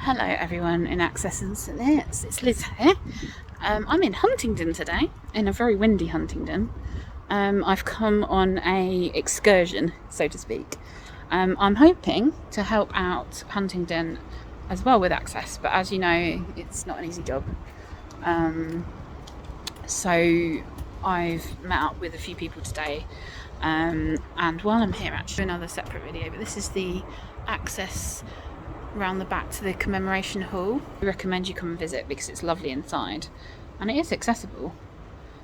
Hello everyone in Access and St Neots, it's Liz here. I'm in Huntingdon today, in a very windy Huntingdon. I've come on a excursion, so to speak. I'm hoping to help out Huntingdon as well with Access, but as you know, it's not an easy job. So I've met up with a few people today, and while I'm here, actually another separate video, but this is the Access around the back to the commemoration hall. I recommend you come and visit because it's lovely inside and it is accessible.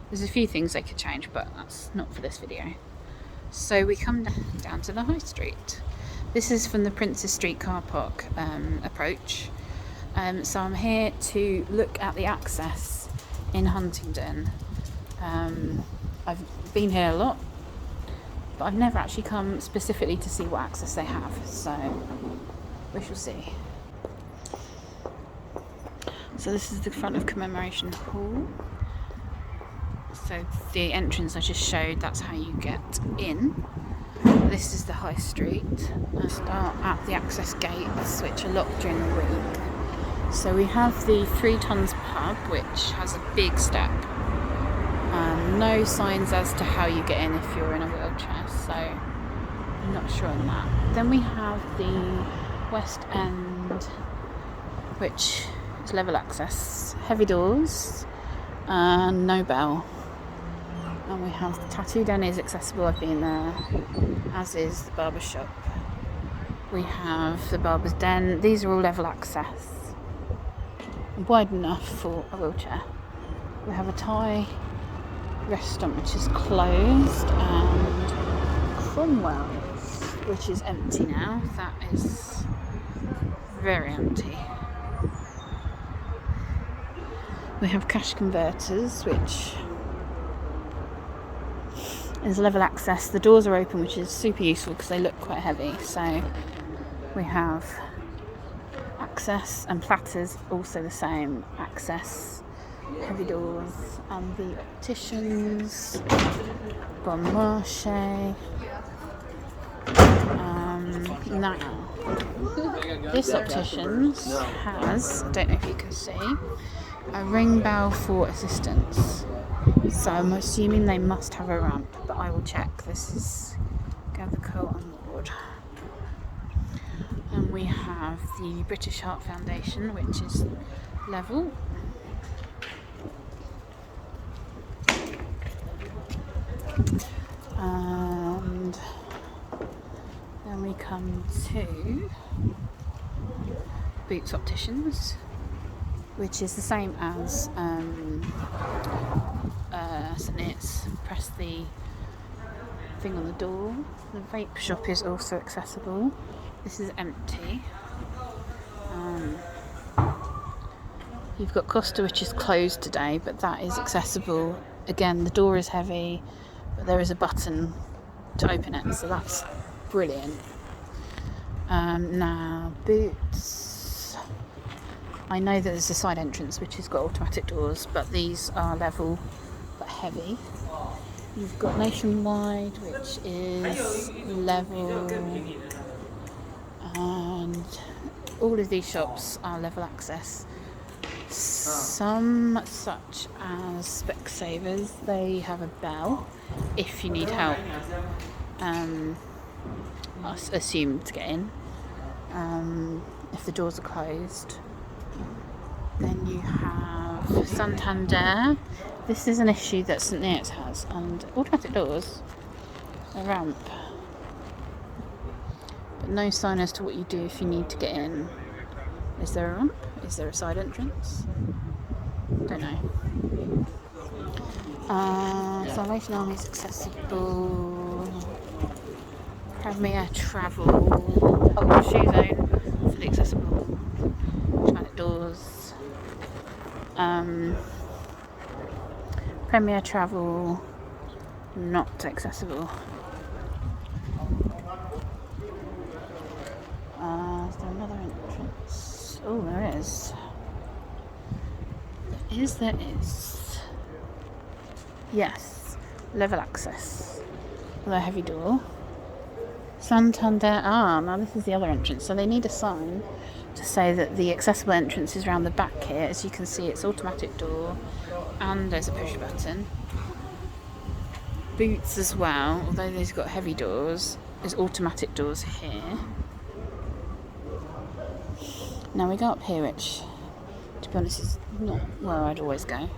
There's a few things they could change, but that's not for this video. So we come down to the high street. This is from the Princes Street car park approach. So I'm here to look at the Access in Huntingdon. I've been here a lot, but I've never actually come specifically to see what Access they have, so we shall see. So this is the front of Commemoration Hall. So the entrance I just showed, that's how you get in. This is the high street. I start at the Access gates, which are locked during the week. So we have the 3 Tons pub, which has a big step. No signs as to how you get in if you're in a wheelchair, so I'm not sure on that. Then we have the West End, which is level access, heavy doors, and no bell. And we have the Tattoo Den is accessible, I've been there, as is the barber shop. We have the Barber's Den, these are all level access, wide enough for a wheelchair. We have a Thai restaurant which is closed, and Cromwell's, which is empty now. That is very empty. We have cash converters, which is level access. The doors are open, which is super useful because they look quite heavy. So we have access, and platters also the same. Access, heavy doors, and the opticians, Bon Marché. Now, this opticians has, I don't know if you can see, a ring bell for assistance. So I'm assuming they must have a ramp, but I will check. This is Gather Co on board. And we have the British Heart Foundation, which is level. And then we come to Boots Opticians, which is the same as St Neots. Press the thing on the door. The vape shop is also accessible. This is empty. You've got Costa, which is closed today, but that is accessible. Again, the door is heavy, but there is a button to open it, so that's brilliant. Now, Boots. I know that there's a side entrance which has got automatic doors, but these are level but heavy. You've got Nationwide, which is level, and all of these shops are level access. Some, such as Specsavers, they have a bell if you need help, I assume, to get in, if the doors are closed. Then you have Santander. This is an issue that St Neots has, and automatic doors, a ramp, but no sign as to what you do if you need to get in. Is there a ramp? Is there a side entrance? Don't know. Salvation Army is accessible. Premier Travel. Oh, Shoe Zone, fully accessible. Automatic doors. Premier Travel, not accessible. Is there another entrance? Oh, there is. There is. Yes, level access. With a heavy door. Santander. Now this is the other entrance, so they need a sign to say that the accessible entrance is around the back here. As you can see, it's automatic door and there's a push button. Boots as well, although they've got heavy doors, there's automatic doors here. Now we go up here, which, to be honest, is not where I'd always go.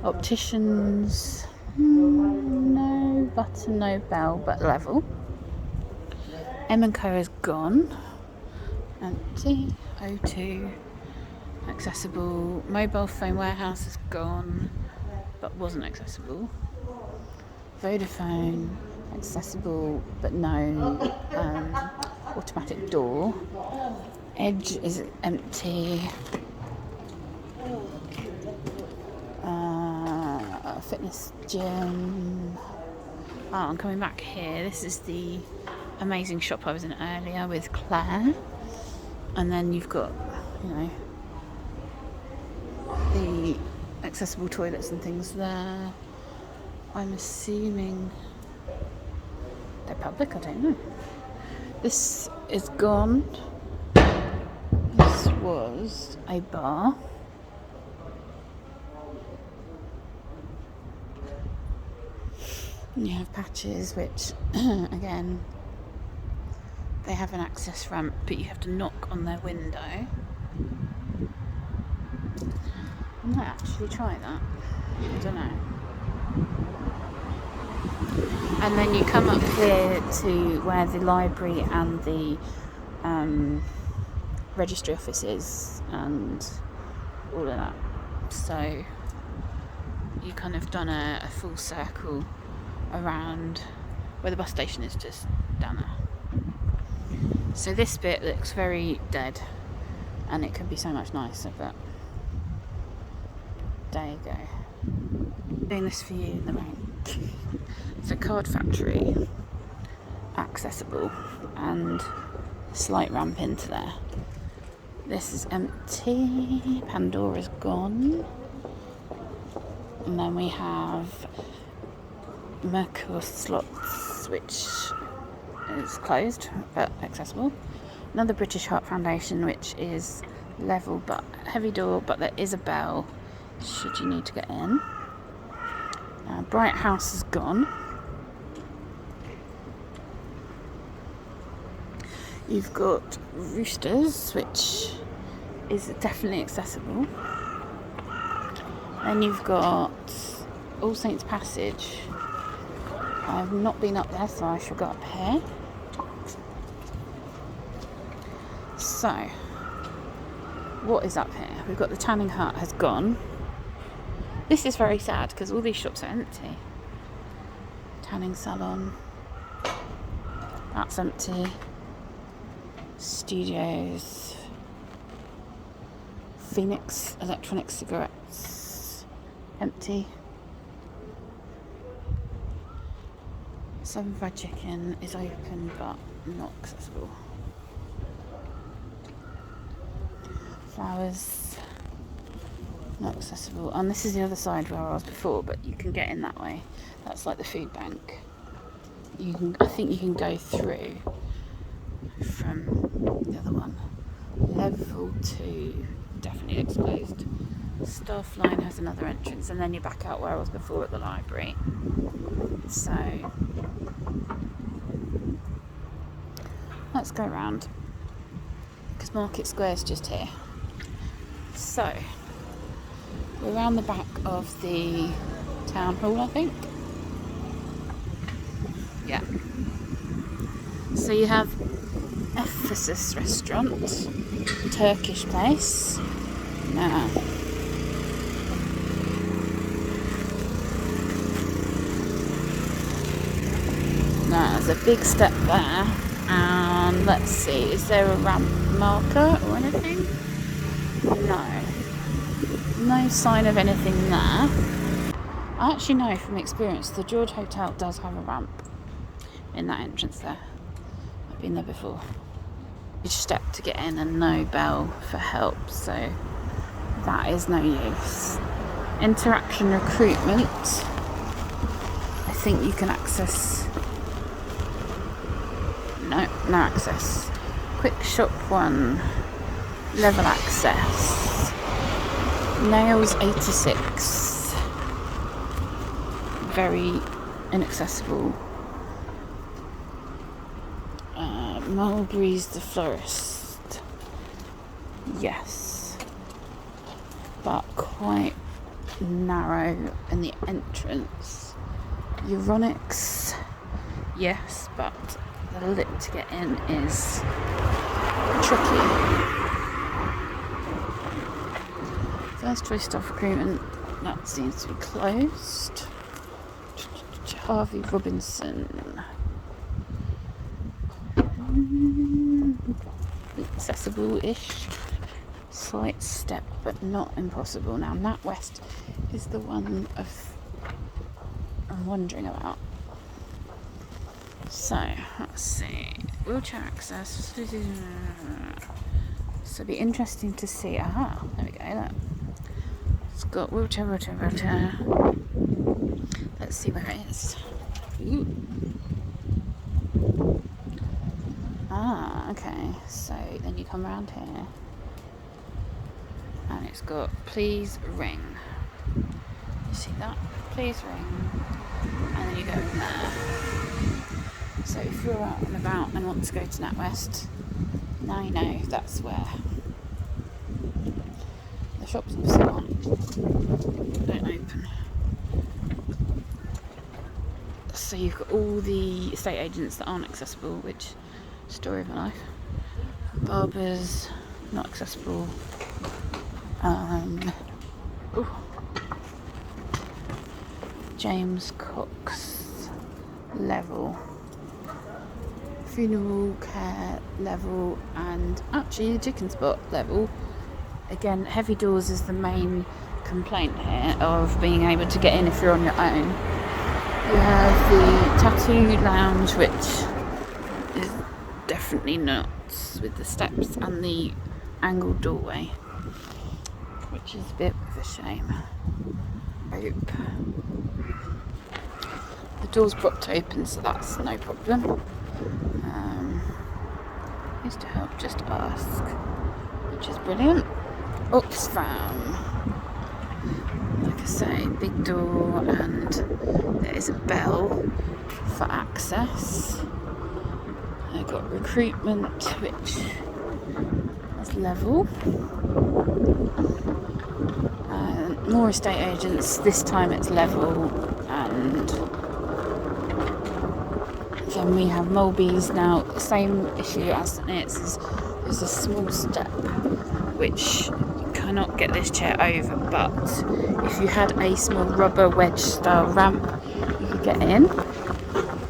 Opticians, no button, no bell, but level. M&Co is gone. Empty. O2, accessible. Mobile phone warehouse is gone, but wasn't accessible. Vodafone, accessible, but no automatic door. Edge is empty. Fitness gym. I'm coming back here. This is the amazing shop I was in earlier with Claire. And then you've got, you know, the accessible toilets and things there. I'm assuming they're public, I don't know. This is gone. This was a bar. And you have Patches, which, again, they have an access ramp, but you have to knock on their window. I might actually try that. I don't know. And then you come up here to where the library and the registry office is and all of that. So you kind of done a full circle around where the bus station is, just down there. So this bit looks very dead and it could be so much nicer, but there you go. Doing this for you in the rain. It's a card factory, accessible, and a slight ramp into there. This is empty. Pandora's gone. And then we have Mercure Slots, which is closed but accessible. Another British Heart Foundation, which is level but heavy door, but there is a bell should you need to get in. Bright House is gone. You've got Roosters, which is definitely accessible. Then you've got All Saints Passage. I've not been up there, so I shall go up here. So, what is up here? We've got the Tanning Hut has gone. This is very sad because all these shops are empty. Tanning salon. That's empty. Studios. Phoenix electronic cigarettes. Empty. Seven Fried Chicken is open but not accessible. Flowers, not accessible. And this is the other side where I was before, but you can get in that way. That's like the food bank. I think you can go through from the other one. Level 2, definitely exposed. Staff line has another entrance, and then you're back out where I was before at the library. So let's go round because Market Square is just here. So we're around the back of the town hall, I think. Yeah. So you have Ephesus restaurant, Turkish place. Now, there's a big step there, and let's see, is there a ramp marker or anything? No sign of anything there. I actually know from experience the George Hotel does have a ramp in that entrance there. I've been there before. Each step to get in and no bell for help, so that is no use. Interaction recruitment, I think you can access. No access. Quick shop 1, Level access. Nails 86. Very inaccessible. Mulberry's the florist. Yes. But quite narrow in the entrance. Euronics. Yes, but the lip to get in is tricky. First choice staff recruitment, that seems to be closed. Harvey Robinson. Accessible-ish. Slight step, but not impossible. Now, NatWest is the one I'm wondering about. So, let's see. Wheelchair access. So, it'll be interesting to see. Aha, there we go. Look. It's got wheelchair. Let's see where it is. Ooh. Ah, okay. So, then you come around here. And it's got please ring. You see that? Please ring. And then you go in there. So if you're out and about and want to go to NatWest, now you know that's where. The shops obviously don't open. So you've got all the estate agents that aren't accessible, which story of my life. Barbers, not accessible. James Cox level, funeral care level, and actually the chicken spot level. Again, heavy doors is the main complaint here of being able to get in if you're on your own. You have the tattoo lounge, which is definitely nuts with the steps and the angled doorway, which is a bit of a shame. Oop. The door's propped open, so that's no problem. Used to help, just ask, which is brilliant. Oxfam. Like I say, big door, and there is a bell for access. I've got recruitment, which is level. More estate agents, this time it's level, and then we have Mulbees now. Same issue as the Neots, there's a small step which you cannot get this chair over, but if you had a small rubber wedge style ramp you could get in.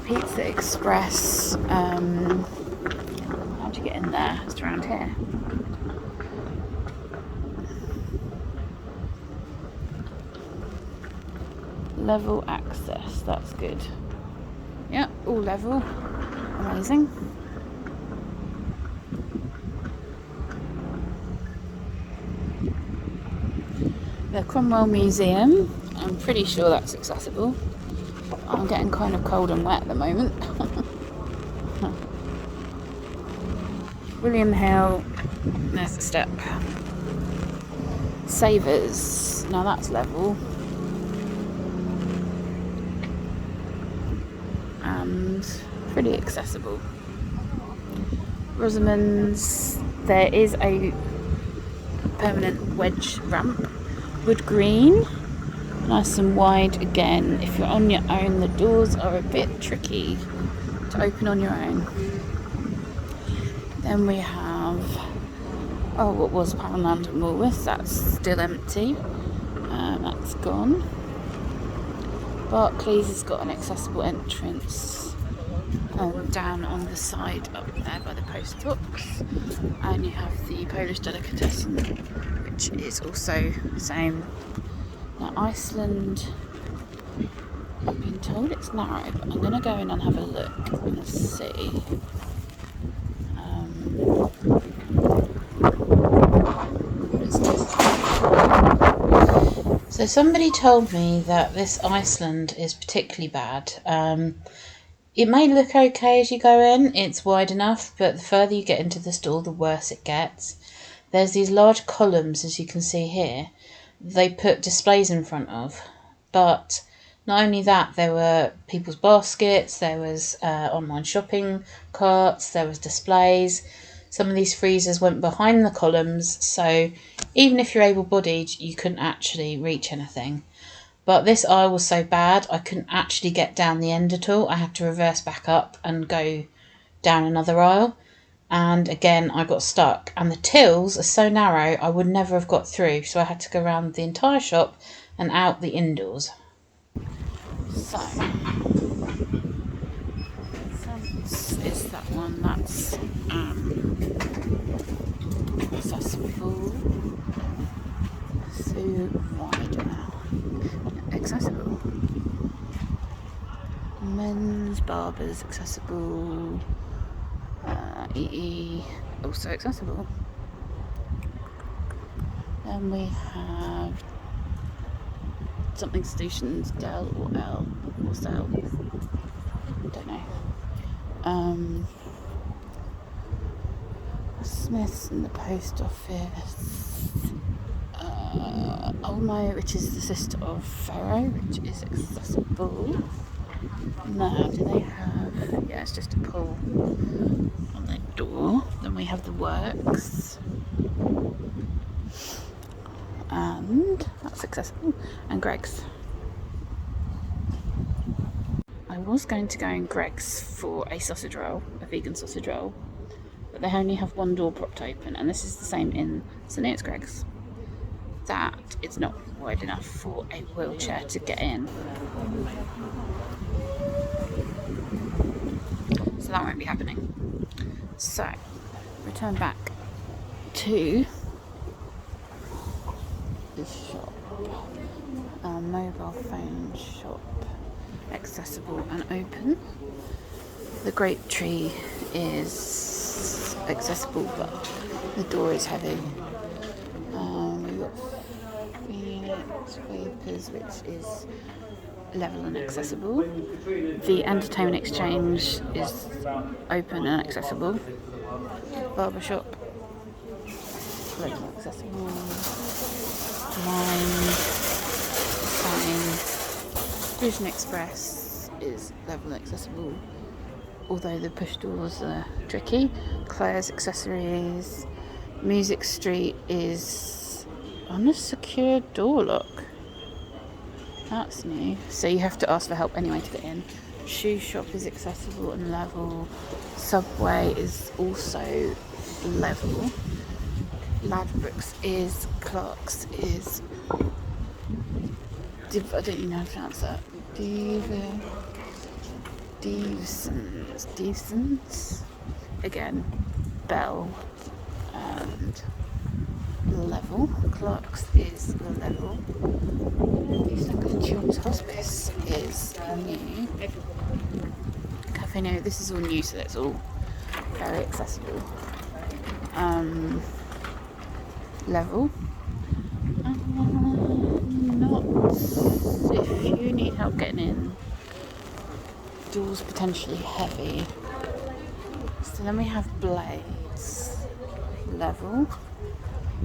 Pizza Express, how do you get in there? It's around here. Level access, that's good. Yeah, all level. Amazing. The Cromwell Museum, I'm pretty sure that's accessible. I'm getting kind of cold and wet at the moment. William Hill, there's the step. Savers, now that's level. And pretty accessible. Rosamond's, there is a permanent wedge ramp. Wood Green, nice and wide again. If you're on your own, the doors are a bit tricky to open on your own. Then we have, what was Poundland and Woolworths, that's still empty. That's gone. Barclays has got an accessible entrance down on the side up there by the post box, and you have the Polish delicatessen, which is also the same. Now Iceland, I've been told it's narrow, but I'm going to go in and have a look and see. So somebody told me that this Iceland is particularly bad. It may look okay as you go in, it's wide enough, but the further you get into the store, the worse it gets. there's these large columns, as you can see here, they put displays in front of. But not only that, there were people's baskets, there was online shopping carts, there was displays. Some of these freezers went behind the columns, so even if you're able-bodied, you couldn't actually reach anything. But this aisle was so bad, I couldn't actually get down the end at all. I had to reverse back up and go down another aisle. And again, I got stuck. And the tills are so narrow, I would never have got through. So I had to go around the entire shop and out the indoors. So, this is that one that's accessible. So wide now. Accessible. Men's barbers accessible. EE also accessible. Then we have something stations, Dell or L or Cell. Don't know. Smith's and the post office. Olmo, which is the sister of Ferro, which is accessible. Now, do they have? Yeah, it's just a pull on their door. Then we have the Works, and that's accessible. And Greg's. I was going to go in Greg's for a sausage roll, a vegan sausage roll, but they only have one door propped open, and this is the same in St Neots Greg's. That is not wide enough for a wheelchair to get in. So that won't be happening. So, return back to this shop. Our mobile phone shop. Accessible and open. The grape tree is accessible, but the door is heavy. We've got Phoenix Vapors, which is level and accessible. The Entertainment Exchange is open and accessible. Barbershop, level and accessible. Mine, same. Vision Express is level and accessible, although the push doors are tricky. Claire's Accessories. Music Street is on a secure door lock. That's new. So you have to ask for help anyway to get in. Shoe Shop is accessible and level. Subway is also level. Ladbrokes is. Clark's is. I don't even know how to pronounce that. Devsons. Again, Bell and level. Clark's is level. Children's Hospice is new. Cafe No, this is all new, so that's all very accessible. Level. Neots, if you need help getting in, doors potentially heavy. So then we have Blades, level.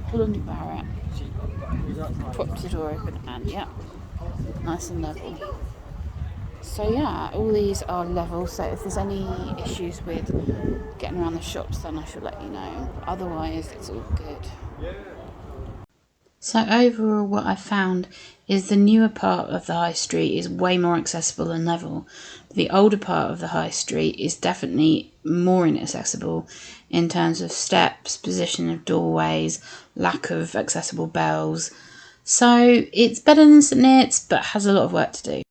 Holland Barrett, propped the door open, and yeah, nice and level. So yeah, all these are level, so if there's any issues with getting around the shops, then I should let you know. Otherwise, it's all good. So overall, what I found is the newer part of the high street is way more accessible and level. The older part of the high street is definitely more inaccessible in terms of steps, position of doorways, lack of accessible bells. So it's better than St Neots, but has a lot of work to do.